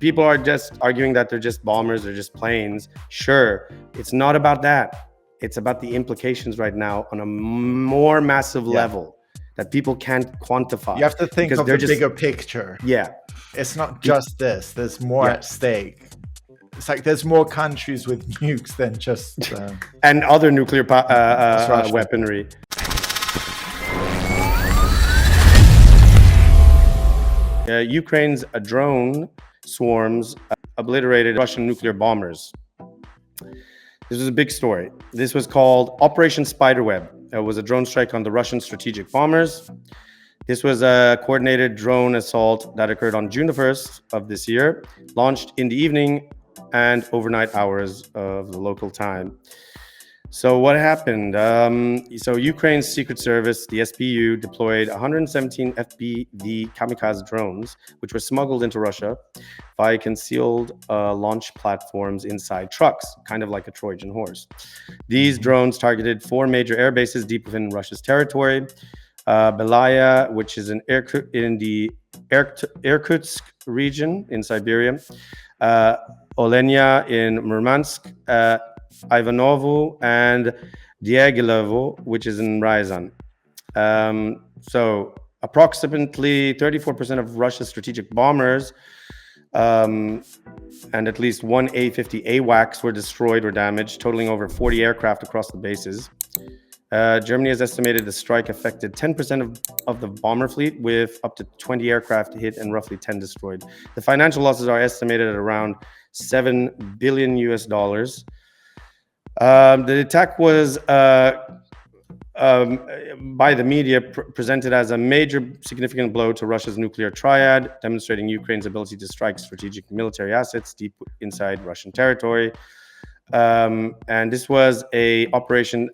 people are just arguing that they're just bombers, they're just planes. Sure, it's not about that. It's about the implications right now on a more massive level that people can't quantify. You have to think of the bigger picture. Yeah. It's not just this. There's more at stake. It's like there's more countries with nukes than just... and other nuclear weaponry. Ukraine's drone swarms obliterated Russian nuclear bombers. This was a big story. This was called Operation Spiderweb. It was a drone strike on the Russian strategic bombers. This was a coordinated drone assault that occurred on June the 1st of this year, launched in the evening and overnight hours of the local time. So what happened? So Ukraine's Secret Service, the SBU, deployed 117 FPV kamikaze drones, which were smuggled into Russia via concealed launch platforms inside trucks, kind of like a Trojan horse. These drones targeted 4 major air bases deep within Russia's territory. Belaya, which is in the Irkutsk region in Siberia. Olenya in Murmansk. Ivanovo and Dyagilevo, which is in Ryazan. So approximately 34% of Russia's strategic bombers and at least one A-50 AWACS were destroyed or damaged, totaling over 40 aircraft across the bases. Germany has estimated the strike affected 10% of the bomber fleet, with up to 20 aircraft hit and roughly 10 destroyed. The financial losses are estimated at around $7 billion. The attack was, by the media, presented as a major significant blow to Russia's nuclear triad, demonstrating Ukraine's ability to strike strategic military assets deep inside Russian territory. And this was a operation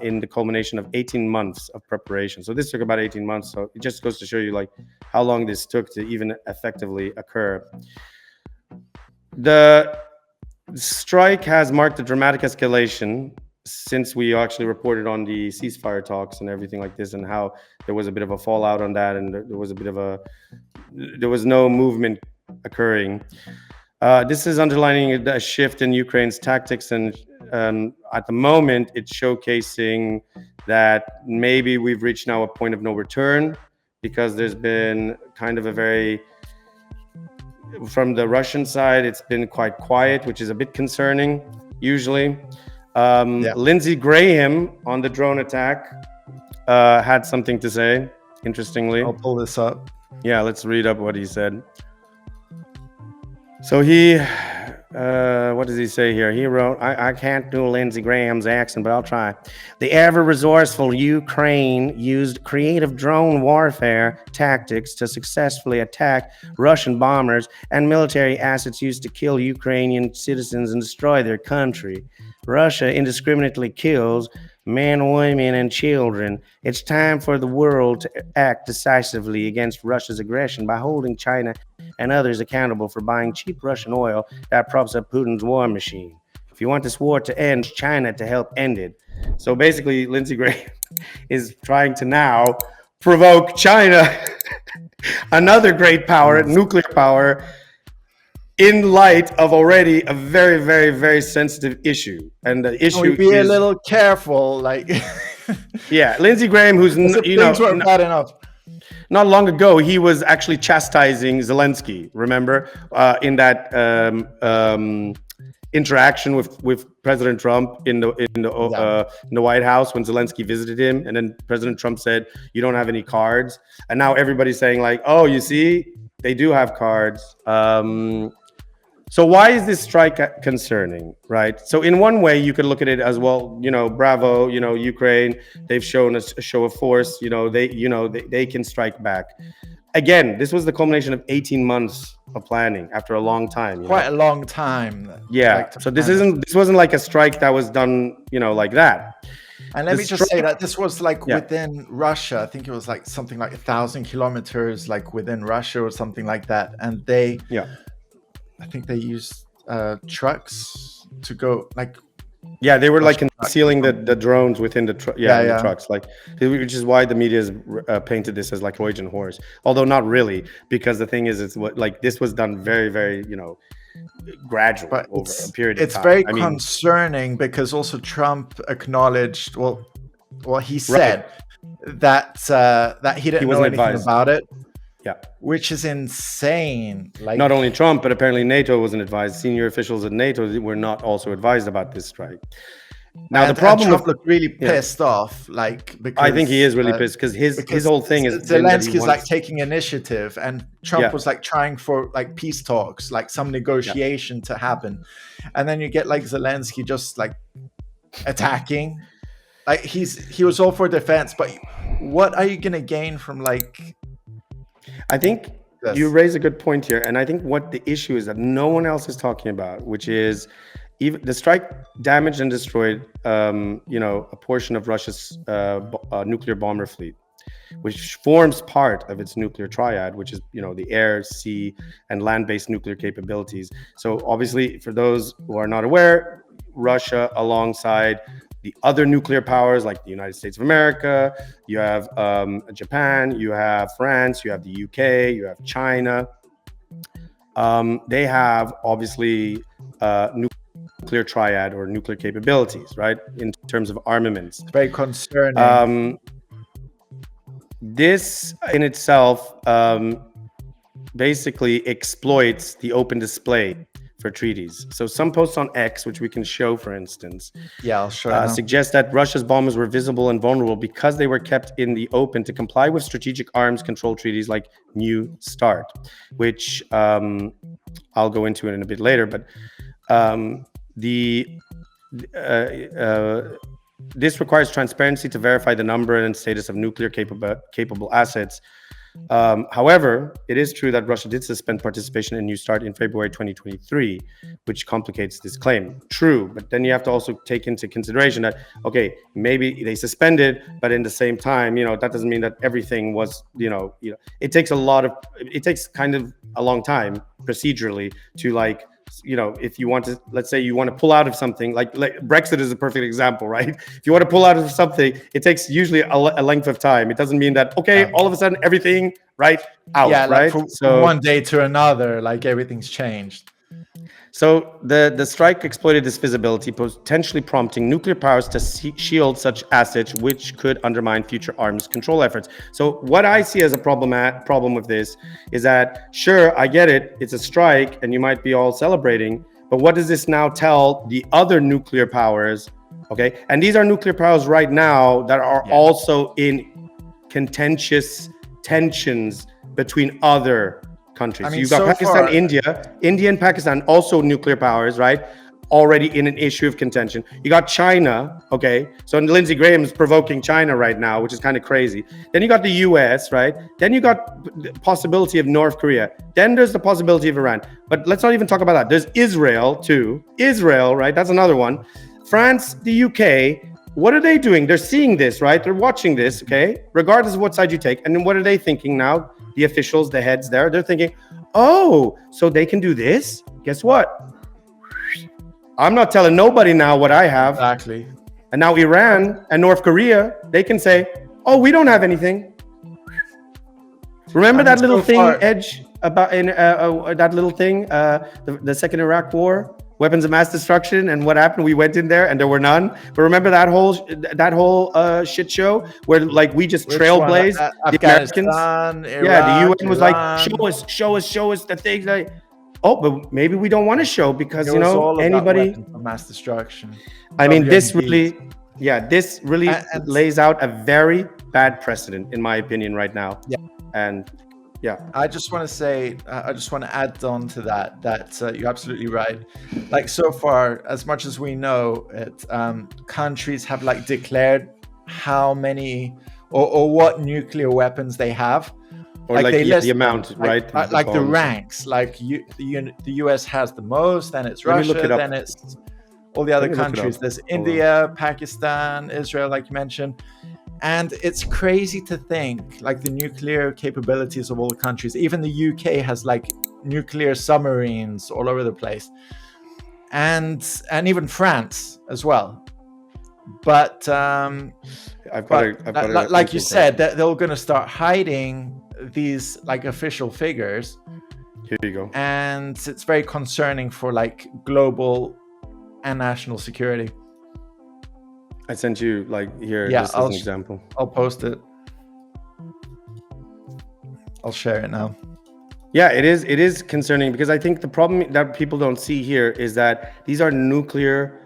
in the culmination of 18 months of preparation. So this took about 18 months. So it just goes to show you like how long this took to even effectively occur. The strike has marked a dramatic escalation since we actually reported on the ceasefire talks and everything like this, and how there was a bit of a fallout on that, and there was no movement occurring. This is underlining a shift in Ukraine's tactics, and at the moment, it's showcasing that maybe we've reached now a point of no return, because there's been kind of a very... From the Russian side, it's been quite quiet, which is a bit concerning, usually. Lindsey Graham on the drone attack had something to say, interestingly. I'll pull this up. Yeah, let's read up what he said. So he, what does he say here? He wrote, I can't do Lindsey Graham's accent, but I'll try. The ever-resourceful Ukraine used creative drone warfare tactics to successfully attack Russian bombers and military assets used to kill Ukrainian citizens and destroy their country. Russia indiscriminately kills men, women, and children. It's time for the world to act decisively against Russia's aggression by holding China and others accountable for buying cheap Russian oil that props up Putin's war machine. If you want this war to end, China to help end it. So basically, Lindsey Graham is trying to now provoke China, another great power, nuclear power, in light of already a very, very, very sensitive issue. And the issue be a little careful, like... Yeah, Lindsey Graham, who's, things weren't bad enough. Not long ago, he was actually chastising Zelensky, remember? In that interaction with President Trump in the White House when Zelensky visited him. And then President Trump said, you don't have any cards. And now everybody's saying like, oh, you see, they do have cards. So why is this strike concerning, right? So in one way, you could look at it as, well, bravo, Ukraine, they've shown a show of force, they can strike back. Again, this was the culmination of 18 months of planning after a long time. Quite a long time. Yeah. So this wasn't like a strike that was done, like that. And let me just say that this was like within Russia. I think it was like something like 1,000 kilometers, like within Russia or something like that. And I think they used trucks to go, like Yeah, they were like Russian trucks or concealing something. the drones within the Yeah, in the yeah. trucks, like, which is why the media has painted this as like Trojan horse, although not really, because the thing is, it's what like this was done very, very, gradually But over a period of it's time. very I mean, concerning because also Trump acknowledged, well, he right? said that he He didn't know wasn't anything advised. about it, Yeah. which is insane. Not only Like, Trump, but apparently NATO wasn't advised. Senior officials at NATO were not also advised about this strike. Now the and problem with, Trump looked really yeah, pissed off, like, I think he because is really pissed because his because whole thing has been that he Zelensky's like wants, taking initiative, and Trump yeah, was like trying for like peace talks, like some yeah. negotiation to happen, and then you get like Zelensky just like attacking. Like he was all for defense, but what are you gonna gain from like I think you this? raise a good point here, and I think what the issue is that no one else is talking about, which is even the strike damaged and destroyed, a portion of Russia's nuclear bomber fleet, which forms part of its nuclear triad, which is the air, sea, and land-based nuclear capabilities. So obviously, for those who are not aware, Russia, alongside the other nuclear powers like the United States of America, you have Japan, you have France, you have the UK, you have China. They have obviously nuclear triad or nuclear capabilities, right? In terms of armaments. It's very concerning. This in itself basically exploits the open display for treaties. So some posts on X, which we can show, for instance, Yeah, I'll show you. suggest that Russia's bombers were visible and vulnerable because they were kept in the open to comply with strategic arms control treaties like New START, which I'll go into it in a bit later. But this requires transparency to verify the number and status of nuclear capable assets. However, it is true that Russia did suspend participation in New START in February 2023, which complicates this claim. True, but then you have to also take into consideration that, okay, maybe they suspended, but in the same time, that doesn't mean that everything was, it takes kind of a long time procedurally to like, if you want to, let's say you want to pull out of something, like Brexit is a perfect example, right? If you want to pull out of something, it takes usually a length of time. It doesn't mean that, okay, all of a sudden everything, right, out, yeah, like right? from one day to another, like everything's changed. So the strike exploited this visibility, potentially prompting nuclear powers to shield such assets, which could undermine future arms control efforts. So what I see as a problem with this is that, sure, I get it, it's a strike, and you might be all celebrating, but what does this now tell the other nuclear powers? Okay, and these are nuclear powers right now that are also in contentious tensions between other countries. I mean, You've got so Pakistan, far, India and Pakistan, also nuclear powers, right? Already in an issue of contention. You got China, okay? So Lindsey Graham is provoking China right now, which is kind of crazy. Then you got the US, right? Then you got the possibility of North Korea. Then there's the possibility of Iran. But let's not even talk about that. There's Israel too. Israel, right? That's another one. France, the UK. What are they doing? They're seeing this, right? They're watching this, okay? Regardless of what side you take. And then what are they thinking now? The officials, the heads there, they're thinking, oh, so they can do this? Guess what? I'm not telling nobody now what I have. exactly. And now Iran and North Korea, they can say, oh, we don't have anything. Remember that little thing, Edge, about in that little thing, the second Iraq War? Weapons of mass destruction, and what happened? We went in there and there were none. But remember that whole shit show where like we just trailblazed the Americans. Iran, Yeah, the UN was Iran. like, show us the things. Like, oh, but maybe we don't want to show because anybody. Mass destruction. I mean, this really lays out a very bad precedent, in my opinion, right now. Yeah, and. Yeah, I just want to say, I just want to add on to that you're absolutely right. Like so far, as much as we know, countries have like declared how many or what nuclear weapons they have, or like the amount, right? Like the ranks. Like the US has the most, then it's Russia, then it's all the other countries. There's India, Pakistan, Israel, like you mentioned. And it's crazy to think like the nuclear capabilities of all the countries. Even the UK has like nuclear submarines all over the place. and even France as well. But like you said, they're going to start hiding these like official figures. Here you go. And it's very concerning for like global and national security. I sent you like here, just as an example. I'll post it. I'll share it now. Yeah, it is concerning, because I think the problem that people don't see here is that these are nuclear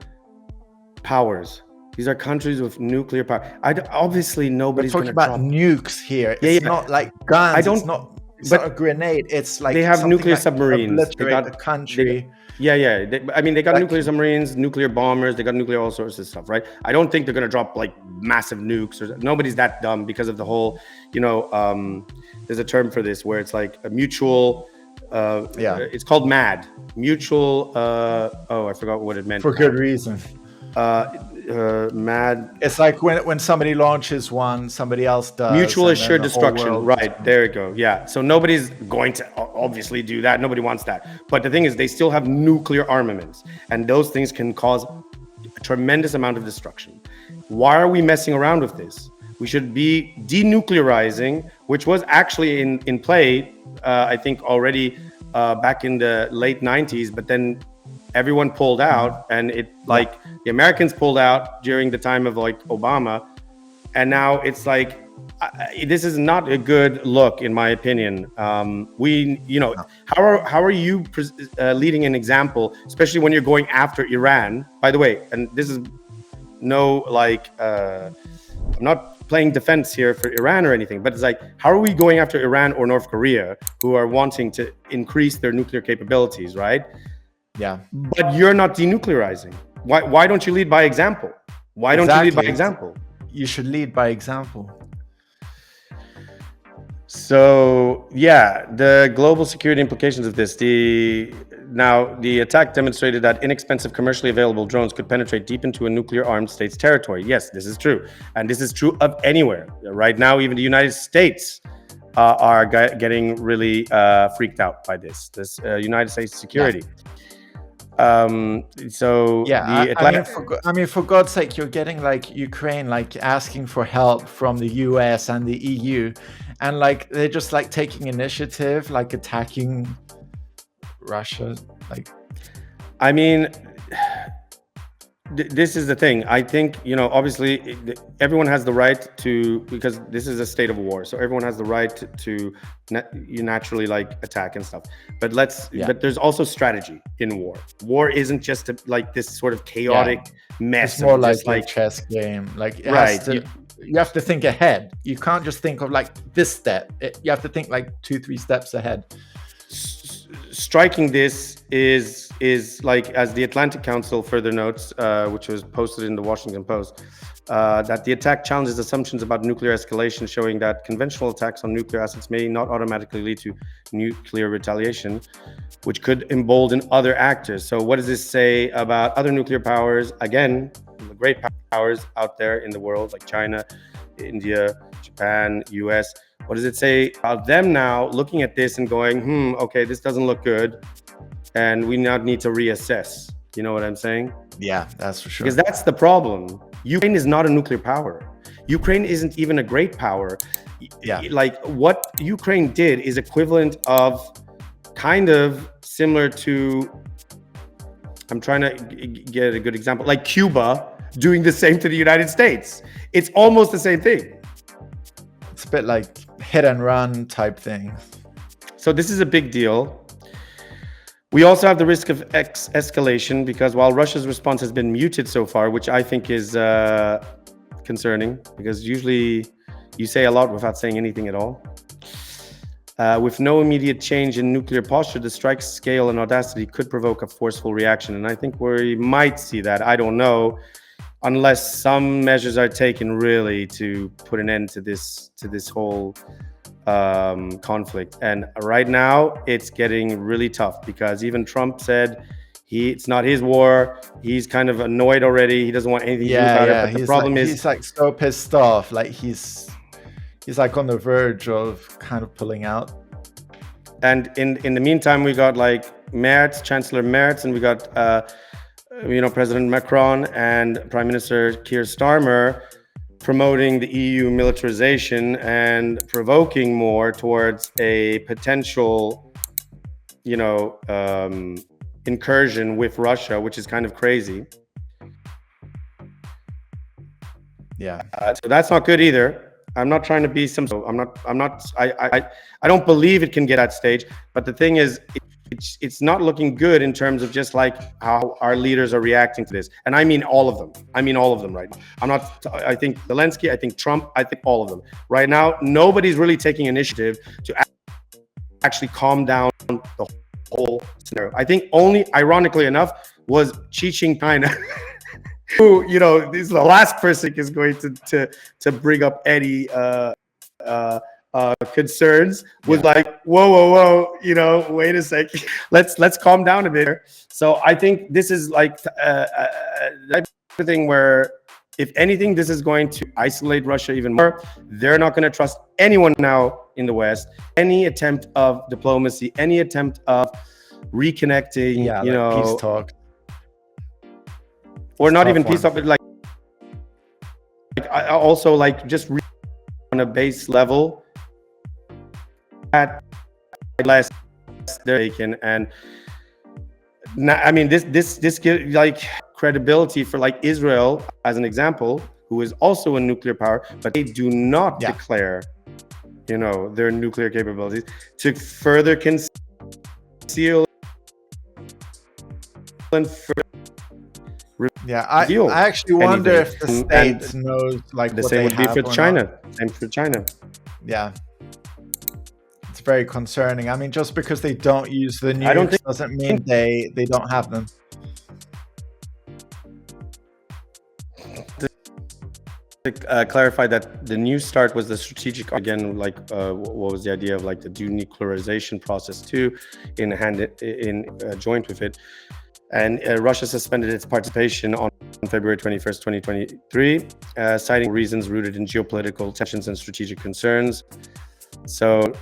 powers. These are countries with nuclear power. Obviously, nobody's going to talk about nukes here. It's not like guns. It's not a grenade. It's like they have nuclear submarines. They got a country. They got nuclear submarines, nuclear bombers. They got nuclear all sorts of stuff, right? I don't think they're going to drop like massive nukes. Nobody's that dumb, because of the whole, there's a term for this where it's like a mutual. It's called MAD. Mutual. I forgot what it meant. For good reason. MAD. It's like when somebody launches one, somebody else does. Mutual assured destruction. Right, there you go. Yeah. So nobody's going to obviously do that. Nobody wants that. But the thing is, they still have nuclear armaments, and those things can cause a tremendous amount of destruction. Why are we messing around with this? We should be denuclearizing, which was actually in play, I think already back in the late 90s, but then everyone pulled out, and the Americans pulled out during the time of like Obama, and now it's like this is not a good look, in my opinion. How are you leading an example, especially when you're going after Iran? By the way, and this is I'm not playing defense here for Iran or anything, but it's like, how are we going after Iran or North Korea, who are wanting to increase their nuclear capabilities, right? Yeah. But you're not denuclearizing. Why don't you lead by example? Why don't you lead by example? You should lead by example. So yeah, the global security implications of this. The attack demonstrated that inexpensive, commercially available drones could penetrate deep into a nuclear-armed state's territory. Yes, this is true, and this is true of anywhere. Right now, even the United States are getting really freaked out by this United States security. For God's sake, you're getting like Ukraine like asking for help from the US and the EU, and like they're just like taking initiative, like attacking Russia. This is the thing. I think, obviously everyone has the right to, because this is a state of war, so everyone has the right to naturally like attack and stuff. But but there's also strategy in war. War isn't just this sort of chaotic mess. It's more like a chess game. You have to think ahead. You can't just think of like this step. You have to think like 2-3 steps ahead. Striking this is like, as the Atlantic Council further notes, which was posted in the Washington Post, that the attack challenges assumptions about nuclear escalation, showing that conventional attacks on nuclear assets may not automatically lead to nuclear retaliation, which could embolden other actors. So what does this say about other nuclear powers? Again, the great powers out there in the world, like China, India, Japan, US. What does it say about them now looking at this and going, okay, this doesn't look good, and we now need to reassess? You know what I'm saying? Yeah, that's for sure. Because that's the problem. Ukraine is not a nuclear power. Ukraine isn't even a great power. Yeah. Like, what Ukraine did is equivalent of kind of similar to, I'm trying to get a good example, like Cuba doing the same to the United States. It's almost the same thing. It's a bit like hit and run type thing. So this is a big deal. We also have the risk of escalation, because while Russia's response has been muted so far, which I think is concerning, because usually you say a lot without saying anything at all. With no immediate change in nuclear posture, the strike's scale and audacity could provoke a forceful reaction. And I think we might see that. I don't know, unless some measures are taken really to put an end to this whole conflict. And right now it's getting really tough, because even Trump said it's not his war. He's kind of annoyed already. He doesn't want anything to do about it. But the problem is, he's like so pissed off. Like he's like on the verge of kind of pulling out. And in the meantime, we got like Chancellor Merz, and we got President Macron and Prime Minister Keir Starmer promoting the EU militarization and provoking more towards a potential, incursion with Russia, which is kind of crazy. Yeah. So that's not good either. I'm not trying to be I don't believe it can get at stage, but the thing is, it's not looking good in terms of just like how our leaders are reacting to this. And I mean all of them. Right now. I think Zelensky, I think Trump, I think all of them. Right now, nobody's really taking initiative to actually calm down the whole scenario. I think only, ironically enough, was Xi Jinping who, this is the last person is going to bring up any concerns, was like, whoa, wait a second, let's calm down a bit here. So I think this is like that thing where, if anything, this is going to isolate Russia even more. They're not going to trust anyone now in the West. Any attempt of diplomacy, any attempt of reconnecting, peace talk, or not even peace talk, but like also like just on a base level at less they're taken. And now, I mean, this gives like credibility for like Israel as an example, who is also a nuclear power, but they do not declare their nuclear capabilities to further conceal and I actually wonder if the States knows like the same would be for China. Same for China. Yeah. It's very concerning. I mean, just because they don't use the nukes doesn't mean they don't have them. To clarify that the New START was the strategic, again, like what was the idea of like the denuclearization process too, in joint with it. And Russia suspended its participation on February 21st, 2023, citing reasons rooted in geopolitical tensions and strategic concerns. So,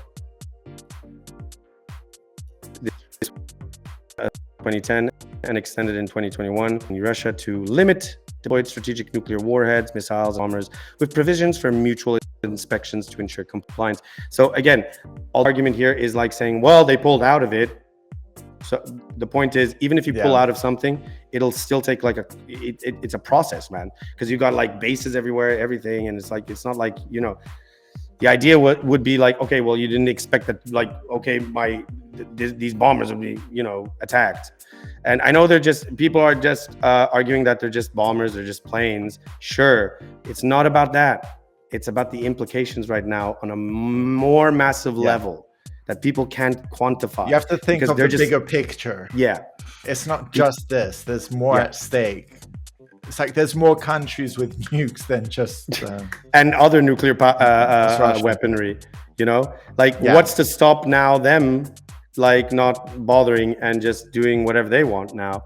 2010 and extended in 2021 in Russia to limit deployed strategic nuclear warheads, missiles, bombers, with provisions for mutual inspections to ensure compliance. So again, all the argument here is like saying, well, they pulled out of it. So the point is, even if you pull out of something, it'll still take like it's a process, man, because you got like bases everywhere, everything, and it's like, it's not like, the idea would be like, okay, well, you didn't expect that, like, okay, these bombers would be, attacked. And I know people are just arguing that they're just bombers, they're just planes. Sure, it's not about that. It's about the implications right now on a more massive level that people can't quantify. You have to think of the bigger picture. Yeah. It's not just this. There's more at stake. It's like there's more countries with nukes than just... and other nuclear weaponry, what's to stop now them, like, not bothering and just doing whatever they want now?